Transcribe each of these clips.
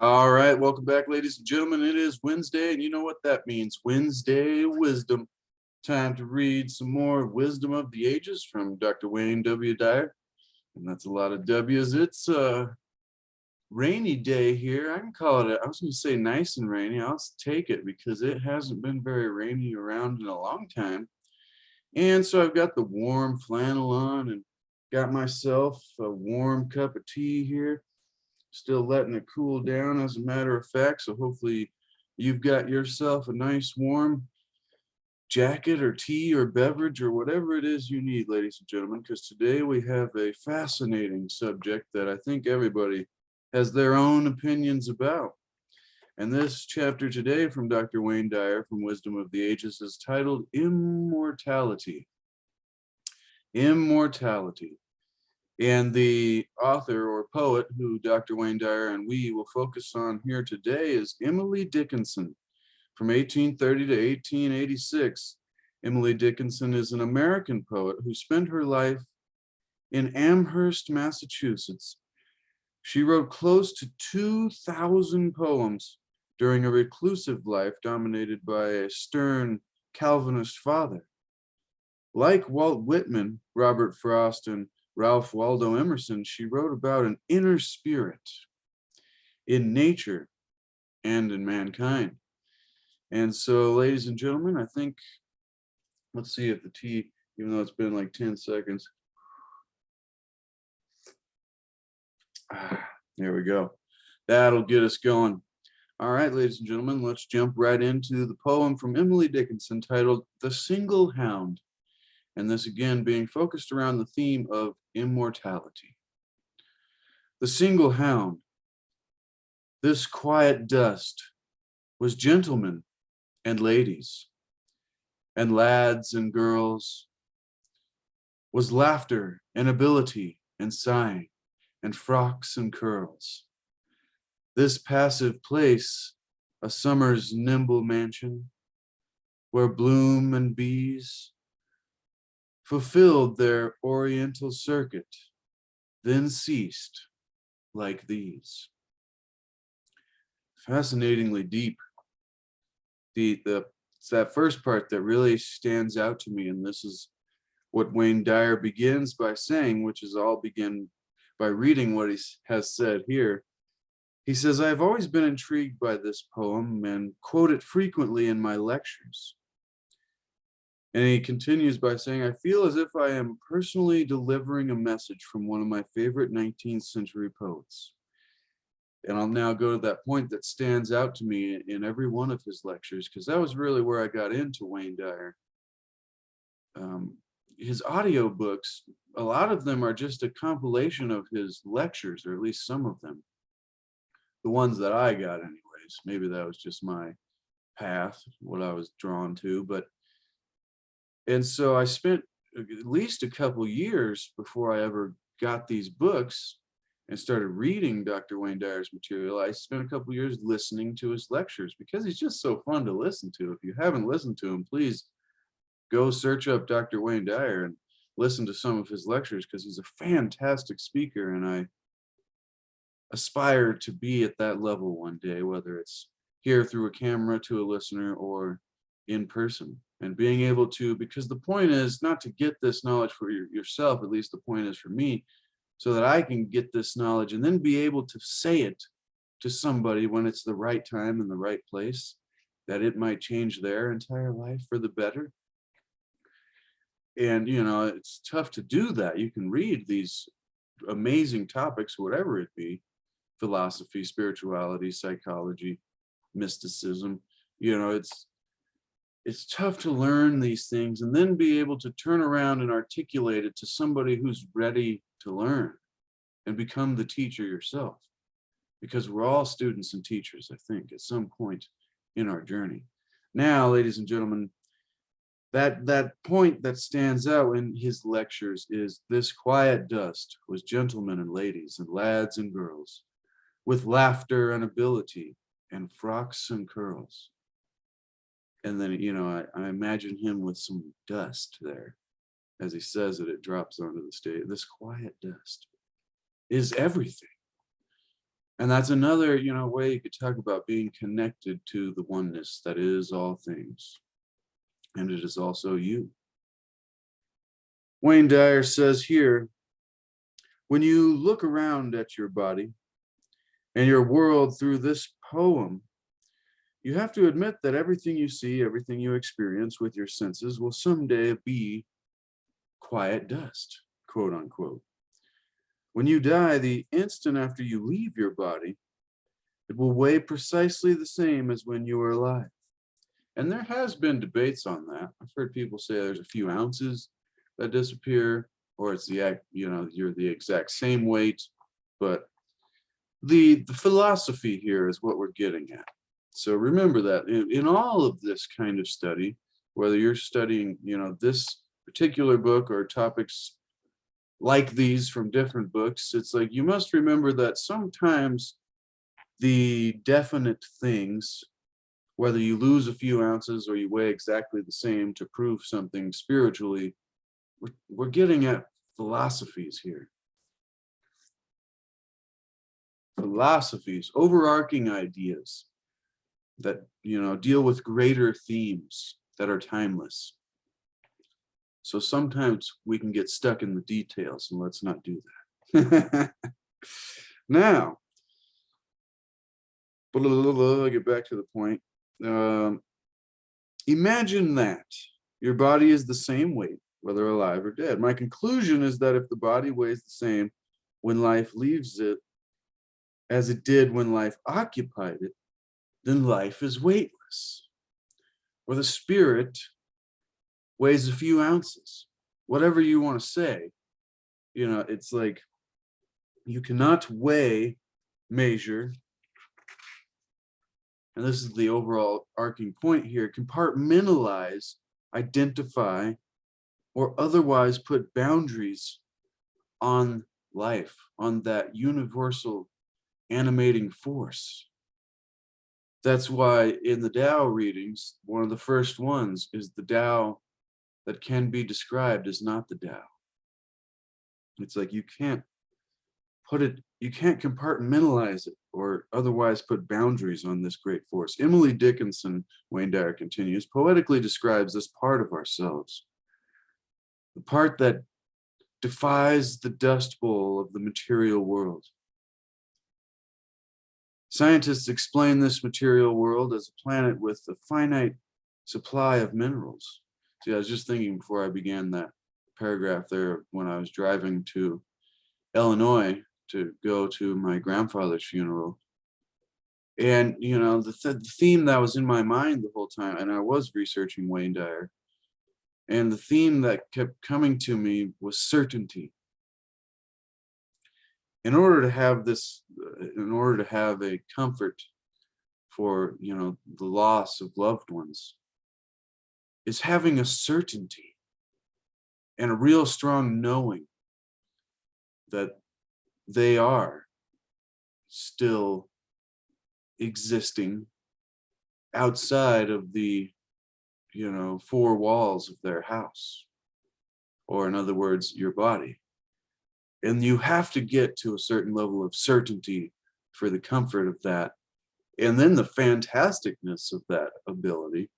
All right, welcome back, ladies and gentlemen. It is Wednesday, and you know what that means. Wednesday wisdom. Time to read some more Wisdom of the Ages from Dr. Wayne W. Dyer. And that's a lot of W's. It's a rainy day here. I can call it, I was going to say nice and rainy. I'll take it because it hasn't been very rainy around in a long time. And so I've got the warm flannel on and got myself a warm cup of tea here. Still letting it cool down, as a matter of fact. So hopefully you've got yourself a nice warm jacket or tea or beverage or whatever it is you need, ladies and gentlemen, because today we have a fascinating subject that I think everybody has their own opinions about. And this chapter today from Dr. Wayne Dyer from Wisdom of the Ages is titled Immortality. Immortality. And the author or poet who Dr. Wayne Dyer and we will focus on here today is Emily Dickinson. From 1830 to 1886, Emily Dickinson is an American poet who spent her life in Amherst, Massachusetts. She wrote close to 2,000 poems during a reclusive life dominated by a stern Calvinist father. Like Walt Whitman, Robert Frost, and Ralph Waldo Emerson, she wrote about an inner spirit in nature and in mankind. And so, ladies and gentlemen, I think, let's see if the tea, even though it's been like 10 seconds. There we go. That'll get us going. All right, ladies and gentlemen, let's jump right into the poem from Emily Dickinson titled The Single Hound. And this again being focused around the theme of immortality. The single hound, this quiet dust, was gentlemen and ladies, and lads and girls, was laughter and ability and sighing, and frocks and curls. This passive place, a summer's nimble mansion, where bloom and bees fulfilled their oriental circuit, then ceased like these. Fascinatingly deep. It's that first part that really stands out to me, and this is what Wayne Dyer begins by saying, which is I'll begin by reading what he has said here. He says, I have always been intrigued by this poem and quote it frequently in my lectures. And he continues by saying, I feel as if I am personally delivering a message from one of my favorite 19th century poets. And I'll now go to that point that stands out to me in every one of his lectures, because that was really where I got into Wayne Dyer. His audiobooks, a lot of them are just a compilation of his lectures, or at least some of them. The ones that I got anyways. Maybe that was just my path, what I was drawn to, and so I spent at least a couple years before I ever got these books and started reading Dr. Wayne Dyer's material. I spent a couple years listening to his lectures because he's just so fun to listen to. If you haven't listened to him, please go search up Dr. Wayne Dyer and listen to some of his lectures, because he's a fantastic speaker, and I aspire to be at that level one day, whether it's here through a camera to a listener or in person. And being able to, because the point is not to get this knowledge for yourself, at least the point is for me, so that I can get this knowledge and then be able to say it to somebody when it's the right time and the right place, that it might change their entire life for the better. And, you know, it's tough to do that. You can read these amazing topics, whatever it be, philosophy, spirituality, psychology, mysticism, you know, it's tough to learn these things and then be able to turn around and articulate it to somebody who's ready to learn and become the teacher yourself. Because we're all students and teachers, I think, at some point in our journey. Now, ladies and gentlemen, that point that stands out in his lectures is this quiet dust was gentlemen and ladies and lads and girls, with laughter and ability and frocks and curls. And then, you know, I imagine him with some dust there. As he says it drops onto the stage. This quiet dust is everything. And that's another, way you could talk about being connected to the oneness that is all things. And it is also you. Wayne Dyer says here, when you look around at your body and your world through this poem, you have to admit that everything you see, everything you experience with your senses will someday be quiet dust, quote unquote. When you die, the instant after you leave your body, it will weigh precisely the same as when you were alive. And there has been debates on that. I've heard people say there's a few ounces that disappear, or it's you're the exact same weight. But the philosophy here is what we're getting at. So remember that in all of this kind of study, whether you're studying, this particular book or topics like these from different books, it's like you must remember that sometimes the definite things, whether you lose a few ounces or you weigh exactly the same to prove something spiritually, we're getting at philosophies here. Philosophies, overarching ideas that, deal with greater themes that are timeless. So sometimes we can get stuck in the details, and let's not do that. Now, I'll get back to the point. Imagine that your body is the same weight, whether alive or dead. My conclusion is that if the body weighs the same when life leaves it as it did when life occupied it, then life is weightless. Or the spirit weighs a few ounces. Whatever you want to say, it's like you cannot weigh, measure, and this is the overall arcing point here, compartmentalize, identify, or otherwise put boundaries on life, on that universal animating force. That's why in the Tao readings, one of the first ones is the Tao that can be described as not the Tao. It's like you can't compartmentalize it or otherwise put boundaries on this great force. Emily Dickinson, Wayne Dyer continues, poetically describes this part of ourselves, the part that defies the dust bowl of the material world. Scientists explain this material world as a planet with a finite supply of minerals. See, I was just thinking before I began that paragraph there when I was driving to Illinois to go to my grandfather's funeral. And, the theme that was in my mind the whole time, and I was researching Wayne Dyer, and the theme that kept coming to me was certainty. In order to have a comfort for, the loss of loved ones, is having a certainty and a real strong knowing that they are still existing outside of the, four walls of their house, or in other words, your body. And you have to get to a certain level of certainty for the comfort of that. And then the fantasticness of that ability,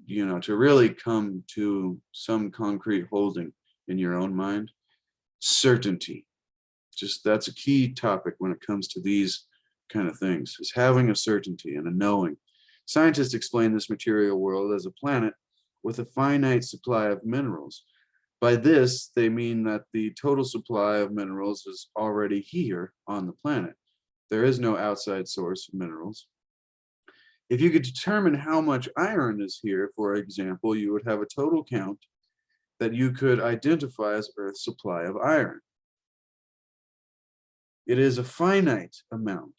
to really come to some concrete holding in your own mind. Certainty. That's a key topic when it comes to these kind of things, is having a certainty and a knowing. Scientists explain this material world as a planet with a finite supply of minerals. By this, they mean that the total supply of minerals is already here on the planet. There is no outside source of minerals. If you could determine how much iron is here, for example, you would have a total count that you could identify as Earth's supply of iron. It is a finite amount.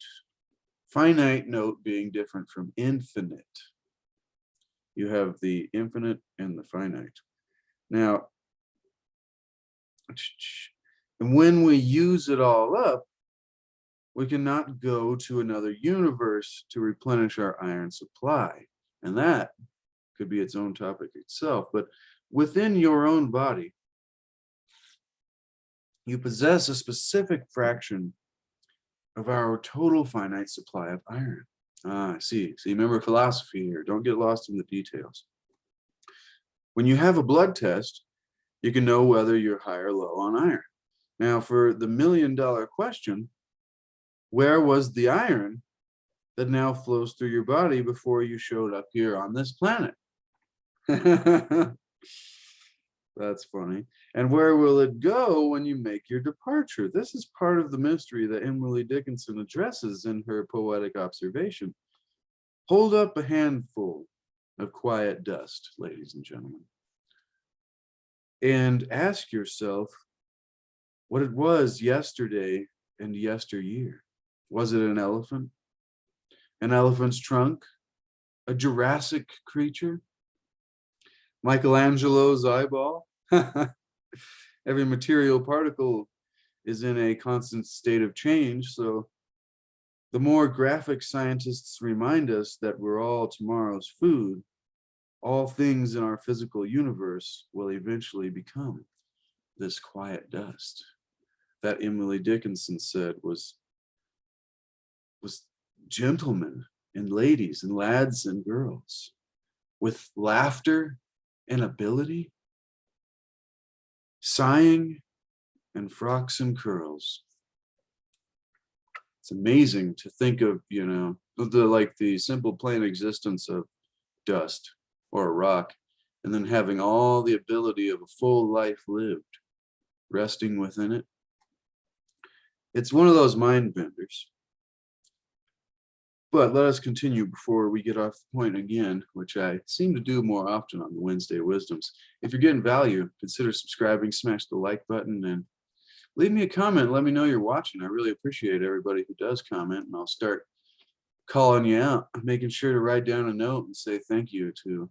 Finite, note, being different from infinite. You have the infinite and the finite. Now, and when we use it all up, we cannot go to another universe to replenish our iron supply. And that could be its own topic itself. But within your own body, you possess a specific fraction of our total finite supply of iron. Ah, I see. So remember philosophy here. Don't get lost in the details. When you have a blood test, you can know whether you're high or low on iron. Now, for the million-dollar question, where was the iron that now flows through your body before you showed up here on this planet? That's funny. And where will it go when you make your departure? This is part of the mystery that Emily Dickinson addresses in her poetic observation. Hold up a handful of quiet dust, ladies and gentlemen, and ask yourself what it was yesterday and yesteryear. Was it an elephant? An elephant's trunk? A Jurassic creature? Michelangelo's eyeball? Every material particle is in a constant state of change, so the more graphic scientists remind us that we're all tomorrow's food, all things in our physical universe will eventually become this quiet dust that Emily Dickinson said was gentlemen and ladies and lads and girls with laughter and ability, sighing and frocks and curls. It's amazing to think of, you know, the simple plain existence of dust or a rock, and then having all the ability of a full life lived resting within it. It's one of those mind benders. But let us continue before we get off the point again, which I seem to do more often on the Wednesday Wisdoms. If you're getting value, consider subscribing, smash the like button, and leave me a comment. Let me know you're watching. I really appreciate everybody who does comment, and I'll start calling you out. I'm making sure to write down a note and say thank you to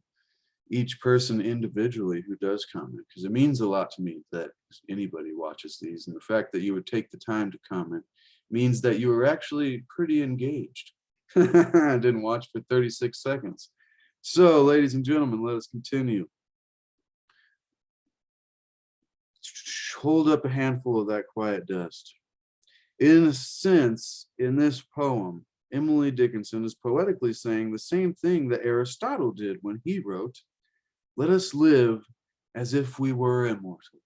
each person individually who does comment, because it means a lot to me that anybody watches these, and the fact that you would take the time to comment means that you are actually pretty engaged. I didn't watch for 36 seconds. So, ladies and gentlemen, let us continue. Hold up a handful of that quiet dust. In a sense, in this poem, Emily Dickinson is poetically saying the same thing that Aristotle did when he wrote, "Let us live as if we were immortal."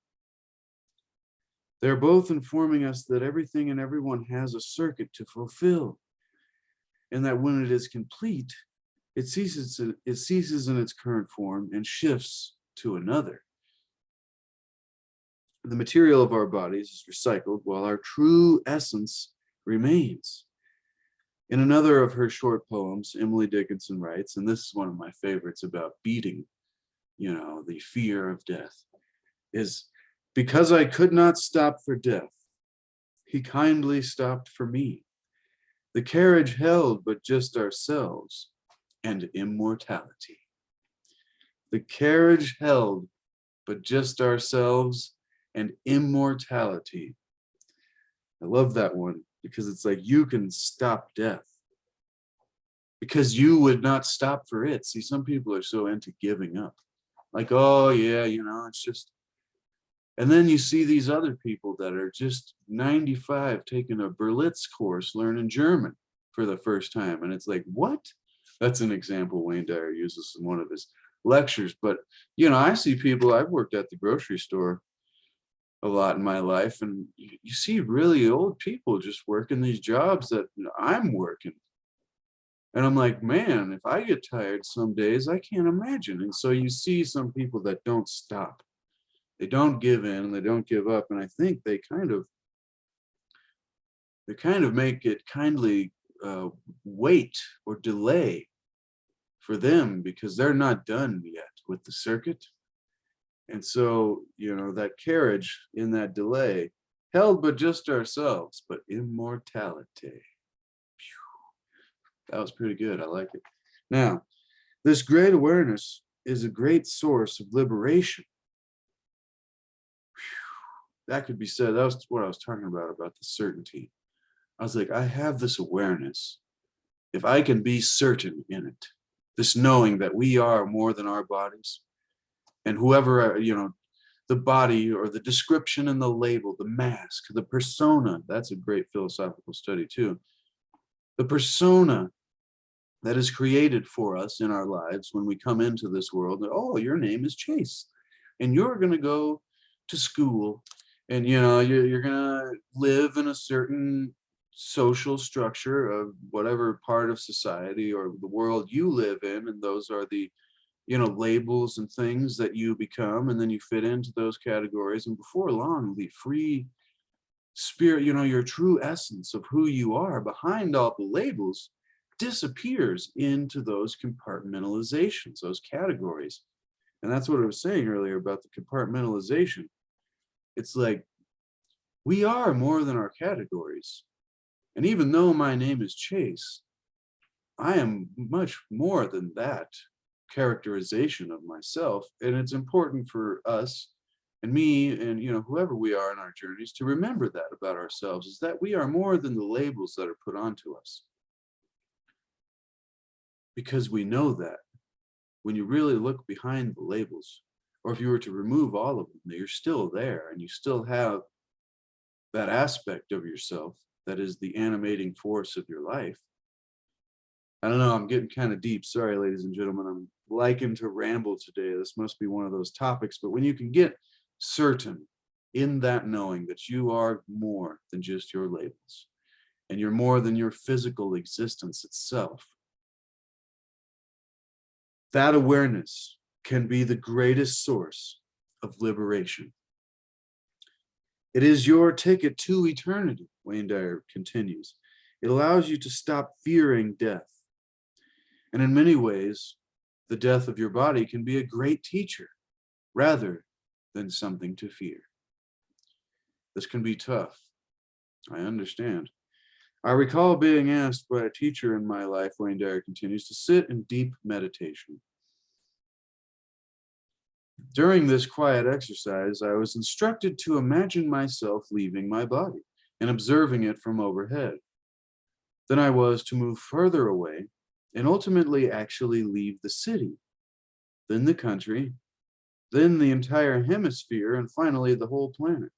They're both informing us that everything and everyone has a circuit to fulfill, and that when it is complete, it ceases in its current form and shifts to another. The material of our bodies is recycled while our true essence remains. In another of her short poems, Emily Dickinson writes, and this is one of my favorites about beating, you know, the fear of death, is, "Because I could not stop for death, he kindly stopped for me. The carriage held but just ourselves and immortality." The carriage held but just ourselves and immortality. I love that one because it's like you can stop death because you would not stop for it. See, some people are so into giving up. Like, oh yeah, you know, it's just, and then you see these other people that are just 95 taking a Berlitz course learning German for the first time. And it's like, what? That's an example Wayne Dyer uses in one of his lectures. But, you know, I see people, I've worked at the grocery store a lot in my life, and you see really old people just working these jobs that I'm working. And I'm like, man, if I get tired some days, I can't imagine. And so you see some people that don't stop. They don't give in and they don't give up. And I think they kind of make it kindly wait or delay for them because they're not done yet with the circuit. And so, you know, that carriage in that delay held but just ourselves, but immortality. That was pretty good. I like it. Now, this great awareness is a great source of liberation. That could be said. That was what I was talking about the certainty. I was like, I have this awareness. If I can be certain in it, this knowing that we are more than our bodies, and whoever, you know, the body or the description and the label, the mask, the persona. That's a great philosophical study too. The persona that is created for us in our lives when we come into this world. Oh, your name is Chase, and you're going to go to school, and you're going to live in a certain social structure of whatever part of society or the world you live in, and those are the labels and things that you become, and then you fit into those categories, and before long the free spirit, your true essence of who you are behind all the labels disappears into those compartmentalizations, those categories. And that's what I was saying earlier about the compartmentalization. It's like we are more than our categories. And even though my name is Chase, I am much more than that characterization of myself. And it's important for us and me and whoever we are in our journeys to remember that about ourselves, is that we are more than the labels that are put onto us. Because we know that when you really look behind the labels, or if you were to remove all of them, you're still there, and you still have that aspect of yourself that is the animating force of your life. I don't know, I'm getting kind of deep. Sorry, ladies and gentlemen, I'm liking to ramble today. This must be one of those topics, but when you can get certain in that knowing that you are more than just your labels, and you're more than your physical existence itself, that awareness can be the greatest source of liberation. It is your ticket to eternity, Wayne Dyer continues. It allows you to stop fearing death. And in many ways, the death of your body can be a great teacher rather than something to fear. This can be tough. I understand. I recall being asked by a teacher in my life, Wayne Dyer continues, to sit in deep meditation. During this quiet exercise, I was instructed to imagine myself leaving my body and observing it from overhead. Then I was to move further away and ultimately actually leave the city, then the country, then the entire hemisphere, and finally the whole planet.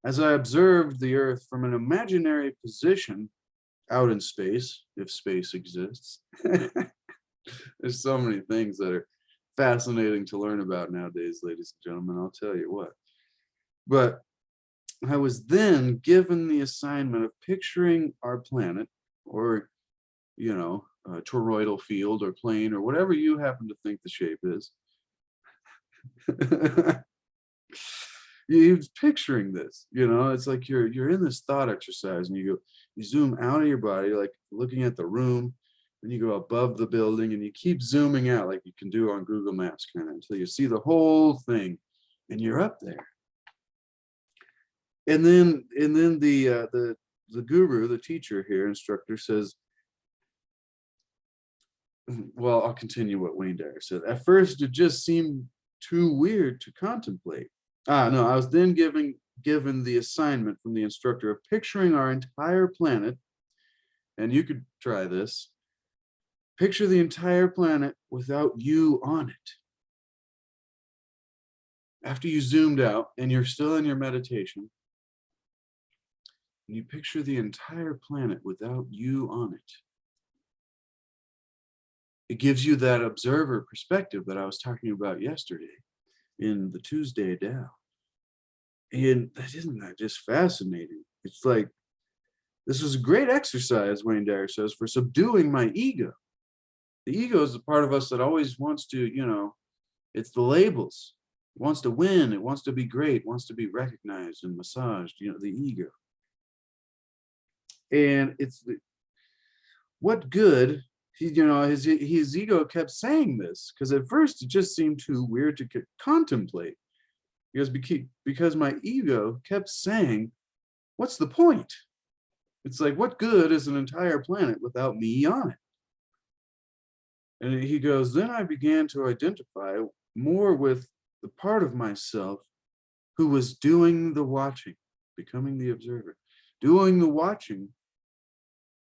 As I observed the Earth from an imaginary position out in space, if space exists, there's so many things that are fascinating to learn about nowadays, ladies and gentlemen, I'll tell you what. But I was then given the assignment of picturing our planet, or, a toroidal field or plane or whatever you happen to think the shape is. You're picturing this, it's like you're in this thought exercise, and you zoom out of your body, like looking at the room, and you go above the building, and you keep zooming out like you can do on Google Maps, kind of, until you see the whole thing, and you're up there. And then the guru, the teacher here, instructor, says, well, I'll continue what Wayne Dyer said. At first, it just seemed too weird to contemplate. No, I was then given the assignment from the instructor of picturing our entire planet, and you could try this. Picture the entire planet without you on it. After you zoomed out and you're still in your meditation, and you picture the entire planet without you on it. It gives you that observer perspective that I was talking about yesterday in the Tuesday Tao. And isn't that just fascinating? It's like, this is a great exercise, Wayne Dyer says, for subduing my ego. The ego is the part of us that always wants to, it's the labels. It wants to win. It wants to be great. It wants to be recognized and massaged, the ego. And it's what good, his ego kept saying this, because at first it just seemed too weird to contemplate. Because my ego kept saying, what's the point? It's like, what good is an entire planet without me on it? And he goes, then I began to identify more with the part of myself who was doing the watching, becoming the observer, doing the watching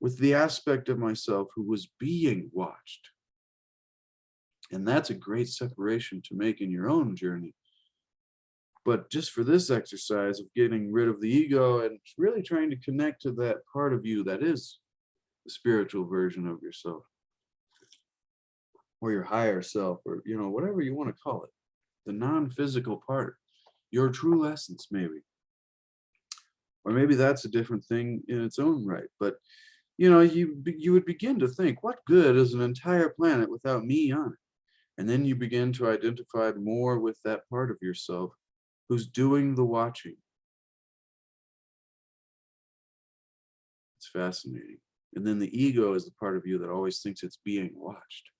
with the aspect of myself who was being watched. And that's a great separation to make in your own journey, But just for this exercise of getting rid of the ego and really trying to connect to that part of you that is the spiritual version of yourself, or your higher self, or whatever you want to call it, the non-physical part, your true essence, maybe. Or maybe that's a different thing in its own right. But you would begin to think, what good is an entire planet without me on it? And then you begin to identify more with that part of yourself who's doing the watching. It's fascinating. And then the ego is the part of you that always thinks it's being watched.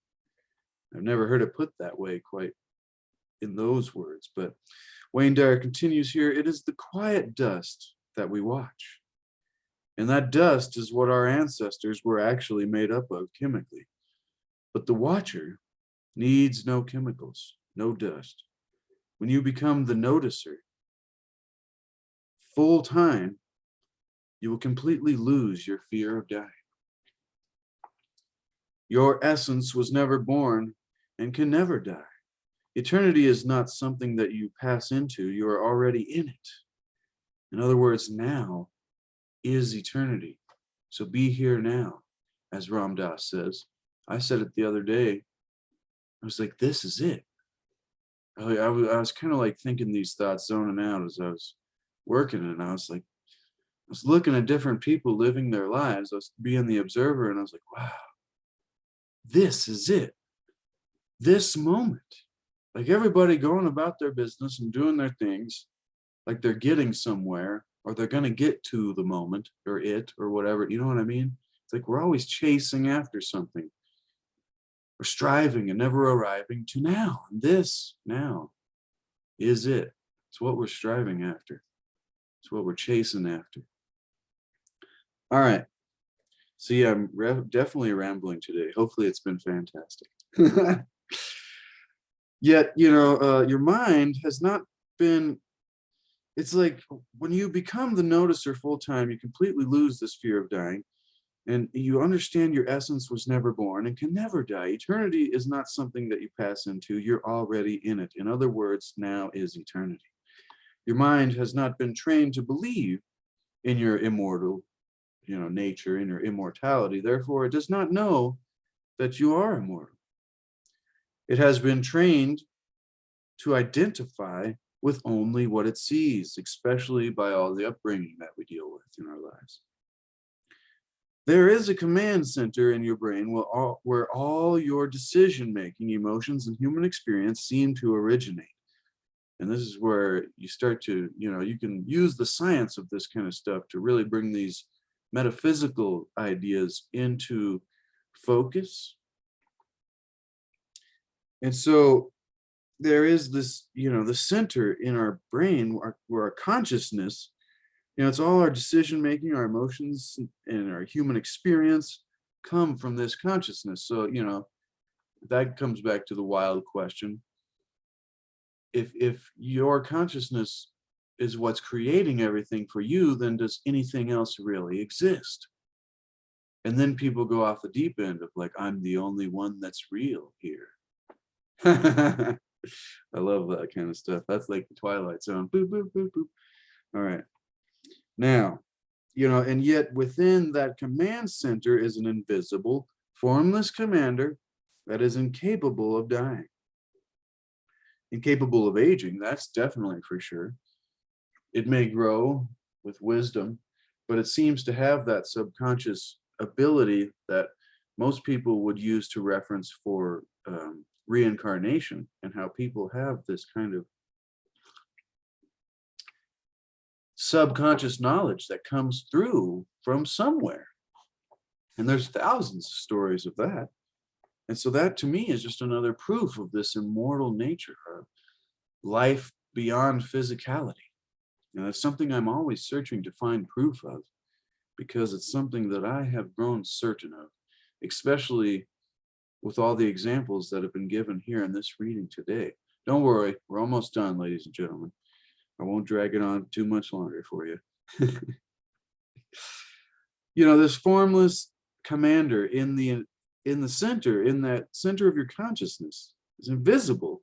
I've never heard it put that way quite in those words, but Wayne Dyer continues here, it is the quiet dust that we watch. And that dust is what our ancestors were actually made up of chemically. But the watcher needs no chemicals, no dust. When you become the noticer, full time, you will completely lose your fear of dying. Your essence was never born and can never die. Eternity is not something that you pass into, you are already in it. In other words, now is eternity. So be here now, as Ram Dass says. I said it the other day. I was like, this is it. I was kind of like thinking these thoughts, zoning out as I was working, and I was looking at different people living their lives. I was being the observer, and I was like, wow, this is it. This moment. Like everybody going about their business and doing their things, like they're getting somewhere, or they're going to get to the moment, or it, or whatever. You know what I mean? It's like we're always chasing after something. We're striving and never arriving to now. And this now is it. It's what we're striving after. It's what we're chasing after. All right. So yeah, I'm definitely rambling today. Hopefully it's been fantastic. Yet, your mind has not been, it's like when you become the noticer full time, you completely lose this fear of dying. And you understand your essence was never born and can never die. Eternity is not something that you pass into. You're already in it. In other words, now is eternity. Your mind has not been trained to believe in your immortal, nature, in your immortality. Therefore, it does not know that you are immortal. It has been trained to identify with only what it sees, especially by all the upbringing that we deal with in our lives. There is a command center in your brain where all your decision-making, emotions, and human experience seem to originate. And this is where you start to, you can use the science of this kind of stuff to really bring these metaphysical ideas into focus. And so there is this, the center in our brain where our consciousness, it's all our decision making, our emotions, and our human experience come from this consciousness. So, that comes back to the wild question. If your consciousness is what's creating everything for you, then does anything else really exist? And then people go off the deep end of like, I'm the only one that's real here. I love that kind of stuff. That's like the Twilight Zone. Boop, boop, boop, boop. All right. Now, and yet within that command center is an invisible, formless commander that is incapable of dying. Incapable of aging, that's definitely for sure. It may grow with wisdom, but it seems to have that subconscious ability that most people would use to reference for reincarnation, and how people have this kind of subconscious knowledge that comes through from somewhere. And there's thousands of stories of that. And so that to me is just another proof of this immortal nature of life beyond physicality. And that's something I'm always searching to find proof of, because it's something that I have grown certain of, especially with all the examples that have been given here in this reading today. Don't worry, we're almost done, ladies and gentlemen. I won't drag it on too much longer for you. This formless commander in the center, in that center of your consciousness, is invisible.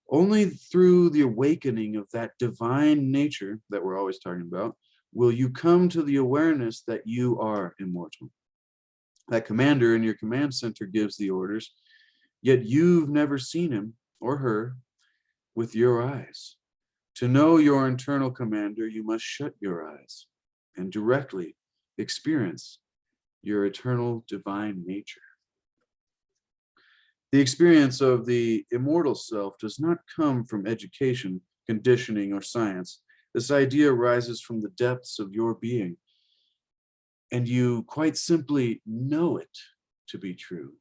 Only through the awakening of that divine nature that we're always talking about will you come to the awareness that you are immortal. That commander in your command center gives the orders, yet you've never seen him or her with your eyes. To know your internal commander, you must shut your eyes and directly experience your eternal divine nature. The experience of the immortal self does not come from education, conditioning, or science. This idea arises from the depths of your being, and you quite simply know it to be true.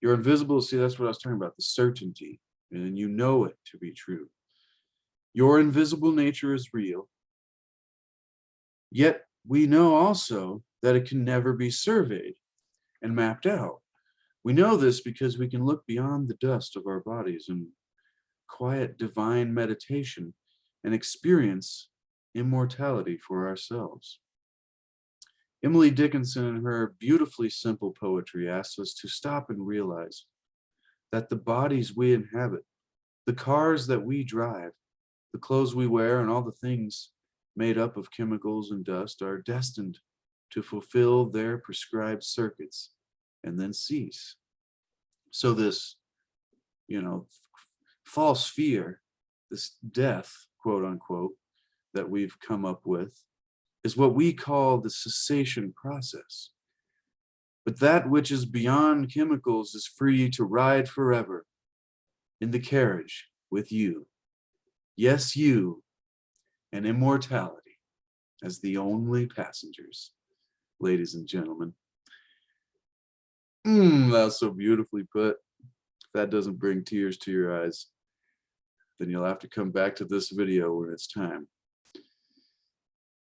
You're invisible. See, that's what I was talking about, the certainty, and you know it to be true. Your invisible nature is real, yet we know also that it can never be surveyed and mapped out. We know this because we can look beyond the dust of our bodies in quiet divine meditation and experience immortality for ourselves. Emily Dickinson, in her beautifully simple poetry, asks us to stop and realize that the bodies we inhabit, the cars that we drive, the clothes we wear, and all the things made up of chemicals and dust are destined to fulfill their prescribed circuits and then cease. So this, false fear, this death, quote unquote, that we've come up with is what we call the cessation process. But that which is beyond chemicals is free to ride forever in the carriage with you. Yes, you, and immortality as the only passengers, ladies and gentlemen. That's so beautifully put. If that doesn't bring tears to your eyes, then you'll have to come back to this video when it's time.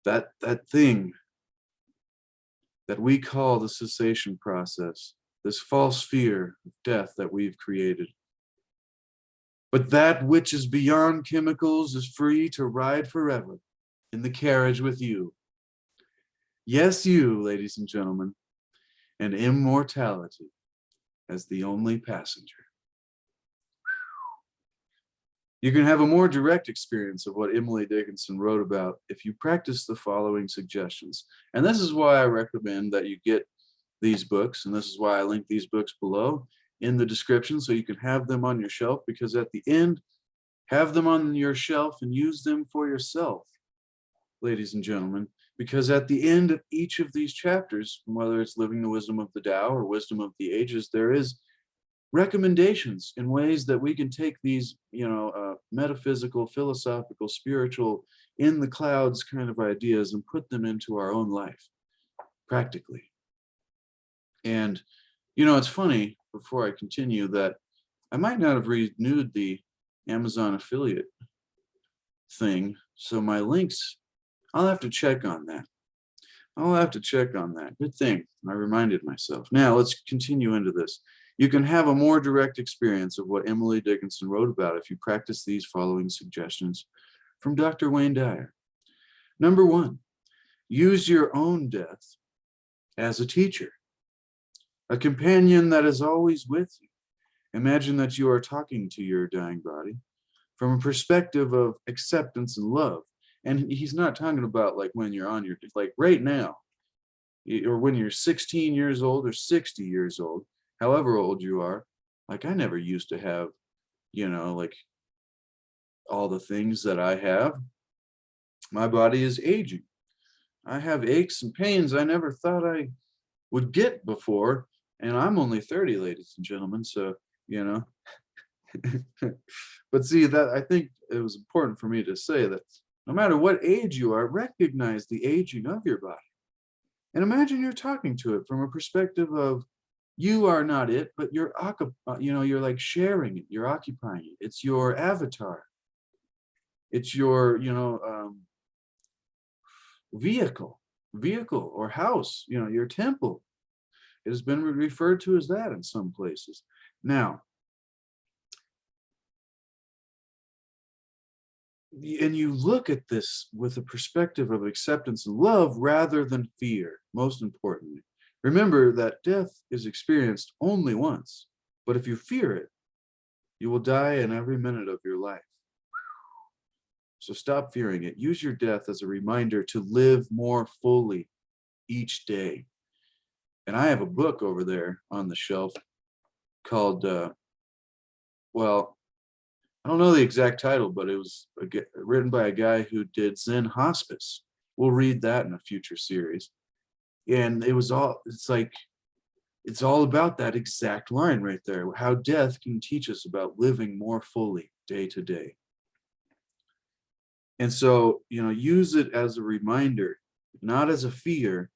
That thing that we call the cessation process, this false fear of death that we've created. But that which is beyond chemicals is free to ride forever in the carriage with you. Yes, you, ladies and gentlemen, and immortality as the only passenger. You can have a more direct experience of what Emily Dickinson wrote about if you practice the following suggestions. And this is why I recommend that you get these books, and this is why I link these books below in the description so you can have them on your shelf, because at the end, have them on your shelf and use them for yourself, ladies and gentlemen, because at the end of each of these chapters, whether it's Living the Wisdom of the Tao or Wisdom of the Ages, there is recommendations in ways that we can take these, metaphysical, philosophical, spiritual, in the clouds kind of ideas and put them into our own life, practically. And, it's funny, before I continue, that I might not have renewed the Amazon affiliate thing. So my links, I'll have to check on that. Good thing I reminded myself. Now let's continue into this. You can have a more direct experience of what Emily Dickinson wrote about if you practice these following suggestions from Dr. Wayne Dyer. Number 1, use your own death as a teacher, a companion that is always with you. Imagine that you are talking to your dying body from a perspective of acceptance and love. And he's not talking about like when you're on your, like right now, or when you're 16 years old or 60 years old, however old you are. Like I never used to have, like all the things that I have. My body is aging. I have aches and pains I never thought I would get before. And I'm only 30, ladies and gentlemen. So, but see, that I think it was important for me to say that no matter what age you are, recognize the aging of your body. And imagine you're talking to it from a perspective of you are not it, but you're like sharing it, you're occupying it. It's your avatar. It's your, vehicle or house, your temple. It has been referred to as that in some places. Now, and you look at this with a perspective of acceptance and love rather than fear, most importantly. Remember that death is experienced only once, but if you fear it, You will die in every minute of your life. So stop fearing it. Use your death as a reminder to live more fully each day. And I have a book over there on the shelf called, well, I don't know the exact title, but it was written by a guy who did Zen hospice. We'll read that in a future series. And it's all about that exact line right there, how death can teach us about living more fully day to day. And so, use it as a reminder, not as a fear,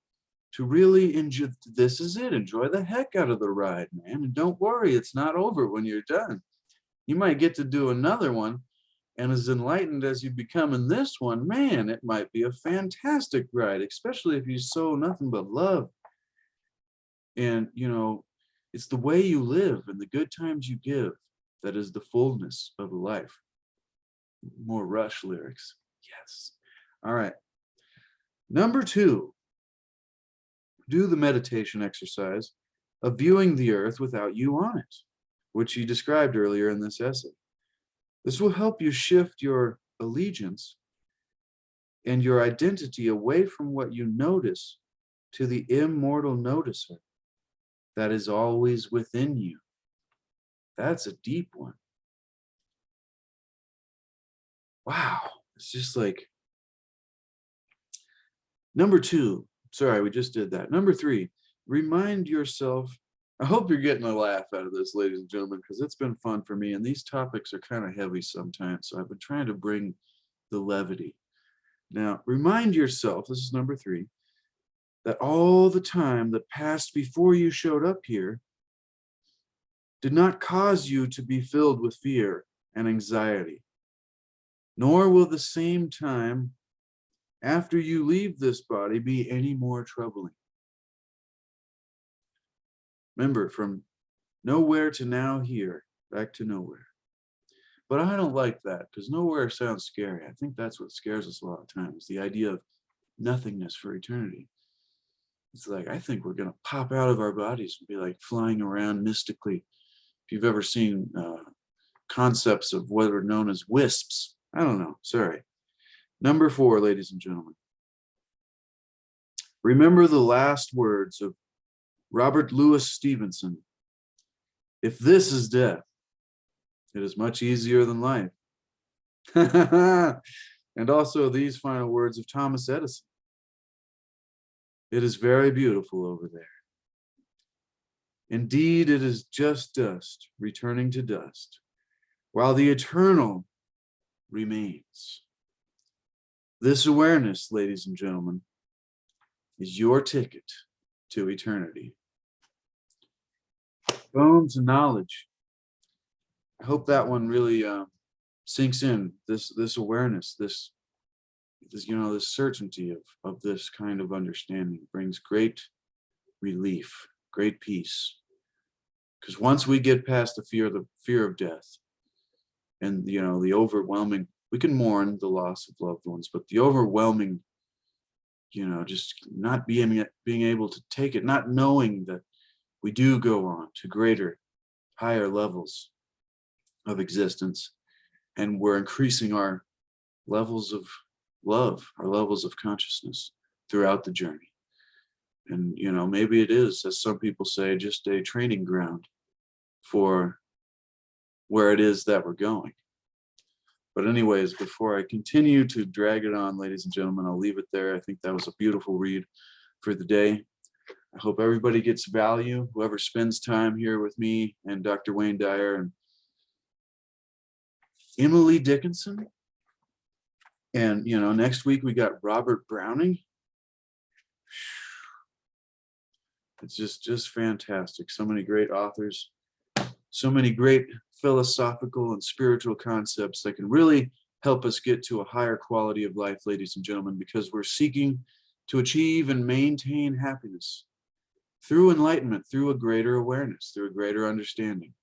to really enjoy. This is it. Enjoy the heck out of the ride, man. And don't worry, it's not over when you're done. You might get to do another one. And as enlightened as you become in this one, man, it might be a fantastic ride, especially if you sow nothing but love. And, it's the way you live and the good times you give that is the fullness of a life. More Rush lyrics. Yes. All right. Number 2, do the meditation exercise of viewing the earth without you on it, which he described earlier in this essay. This will help you shift your allegiance and your identity away from what you notice to the immortal noticer that is always within you. That's a deep one. Wow. It's just like, number 2, sorry, we just did that. Number 3, remind yourself. I hope you're getting a laugh out of this, ladies and gentlemen, because it's been fun for me. And these topics are kind of heavy sometimes. So I've been trying to bring the levity. Now, remind yourself, this is number 3, that all the time that passed before you showed up here did not cause you to be filled with fear and anxiety, nor will the same time after you leave this body be any more troubling. Remember, from nowhere to now here, back to nowhere. But I don't like that, because nowhere sounds scary. I think that's what scares us a lot of times, the idea of nothingness for eternity. It's like, I think we're going to pop out of our bodies and be like flying around mystically. If you've ever seen concepts of what are known as wisps, I don't know, sorry. Number 4, ladies and gentlemen. Remember the last words of Robert Louis Stevenson. If this is death, it is much easier than life. And also these final words of Thomas Edison. It is very beautiful over there. Indeed, it is just dust returning to dust, while the eternal remains. This awareness, ladies and gentlemen, is your ticket to eternity. Bones and knowledge. I hope that one really sinks in. This awareness, this certainty of this kind of understanding brings great relief, great peace. Because once we get past the fear of death, and the overwhelming, we can mourn the loss of loved ones, but the overwhelming, just not being able to take it, not knowing that we do go on to greater, higher levels of existence, and we're increasing our levels of love, our levels of consciousness throughout the journey. And maybe it is, as some people say, just a training ground for where it is that we're going. But anyways, before I continue to drag it on, ladies and gentlemen, I'll leave it there. I think that was a beautiful read for the day. I hope everybody gets value, whoever spends time here with me and Dr. Wayne Dyer and Emily Dickinson. And, next week we got Robert Browning. It's just fantastic. So many great authors, so many great philosophical and spiritual concepts that can really help us get to a higher quality of life, ladies and gentlemen, because we're seeking to achieve and maintain happiness through enlightenment, through a greater awareness, through a greater understanding.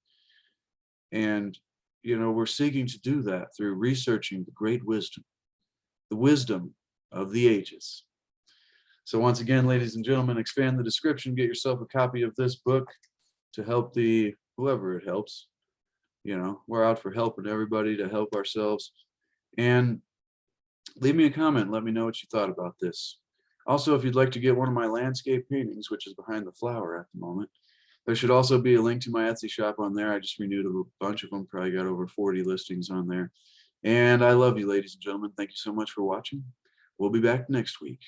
And, we're seeking to do that through researching the great wisdom, the wisdom of the ages. So once again, ladies and gentlemen, expand the description, get yourself a copy of this book to help whoever it helps, You know, we're out for helping everybody to help ourselves. And leave me a comment. Let me know what you thought about this. Also, if you'd like to get one of my landscape paintings, which is behind the flower at the moment, there should also be a link to my Etsy shop on there. I just renewed a bunch of them, probably got over 40 listings on there. And I love you, ladies and gentlemen. Thank you so much for watching. We'll be back next week.